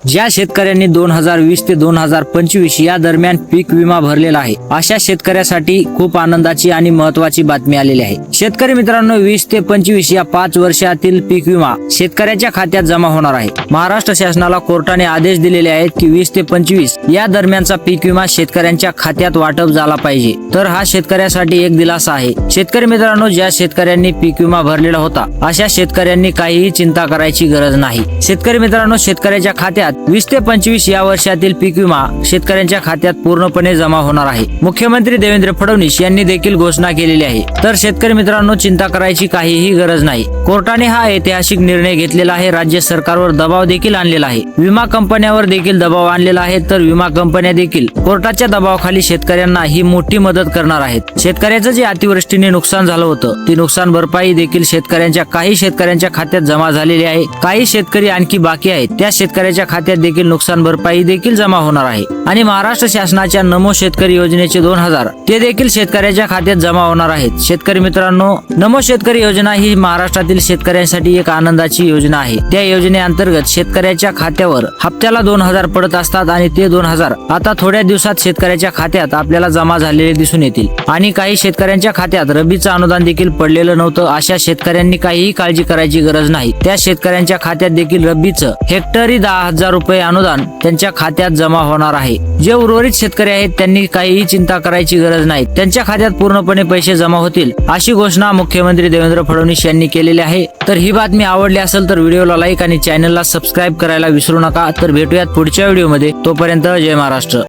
ज्या शेतकऱ्यांनी 2020 ते 2025 या दरम्यान पीक विमा भरलेला आहे अशा शेतकऱ्यासाठी खूप आनंदाची आणि महत्त्वाची बातमी आलेली आहे। शेतकरी मित्रांनो, 20 ते 25 या 5 वर्षातील पीक विमा शेतकऱ्याच्या खात्यात जमा होणार आहे। महाराष्ट्र शासनाला कोर्टाने आदेश दिलेले आहेत की 20 ते 25 या दरम्यानचा पीक विमा शेतकऱ्यांच्या खात्यात वाटप झाला पाहिजे। तर हा शेतकऱ्यासाठी एक दिलासा आहे। शेतकरी मित्रांनो, ज्या शेतकऱ्यांनी पीक विमा भरलेला होता अशा शेतकऱ्यांनी काहीही चिंता करायची गरज नाही। शेतकरी मित्रांनो, शेतकऱ्याच्या खात्यात 20 ते 25 या वर्षातील पीक विमा शेतकऱ्यांच्या खात्यात पूर्णपणे जमा होणार आहे। मुख्यमंत्री देवेंद्र फडणवीस यांनी देखील घोषणा केलेली आहे। तर शेतकरी मित्रांनो, चिंता करायची काहीही गरज नाही। कोर्टाने हा ऐतिहासिक निर्णय घेतलेला आहे। राज्य सरकारवर दबाव देखील आणलेला आहे, विमा कंपन्यांवर देखील दबाव आणलेला आहे। तर विमा कंपन्या देखील कोर्टाच्या दबावाखाली शेतकऱ्यांना ही मोठी मदत करणार आहेत। शेतकऱ्याचं जे अतिवृष्टीने नुकसान झालं होतं ती नुकसान भरपाई देखील काही शेतकऱ्यांच्या खात्यात जमा झालेली आहे। काही शेतकरी आणखी बाकी आहेत, त्या शेतकऱ्याच्या खात्यात देखील नुकसान भरपाई देखील जमा होणार आहे। आणि महाराष्ट्र शासनाच्या नमो शेतकरी योजनेचे 2000 ते देखील शेतकऱ्याच्या खात्यात जमा होणार आहेत। शेतकरी मित्रांनो, नमो शेतकरी योजना ही महाराष्ट्रातील शेतकऱ्यांसाठी एक आनंदाची योजना आहे। त्या योजनेअंतर्गत शेतकऱ्याच्या खात्यावर हप्त्याला 2000 पडत असतात आणि ते 2000 आता थोड्या दिवसात शेतकऱ्याच्या खात्यात आपल्याला जमा झालेले दिसून येतील। आणि काही शेतकऱ्यांच्या खात्यात रब्बीचं अनुदान देखील पडलेलं नव्हतं, अशा शेतकऱ्यांनी काहीही काळजी करायची गरज नाही। त्या शेतकऱ्यांच्या खात्यात देखील रब्बीचं हेक्टरी 10,000 रुपये अनुदान त्यांच्या खात्यात जमा होणार आहे। जे उर्वरित शेतकरी आहेत त्यांनी काहीही चिंता करायची गरज नाही, त्यांच्या खात्यात पूर्णपणे पैसे जमा होतील, अशी घोषणा मुख्यमंत्री देवेंद्र फडणवीस यांनी केलेली आहे। तर ही बातमी आवडली असेल तर व्हिडिओला लाईक आणि चॅनलला सबस्क्राईब करायला विसरू नका। तर भेटूयात पुढच्या व्हिडिओमध्ये, तोपर्यंत जय महाराष्ट्र।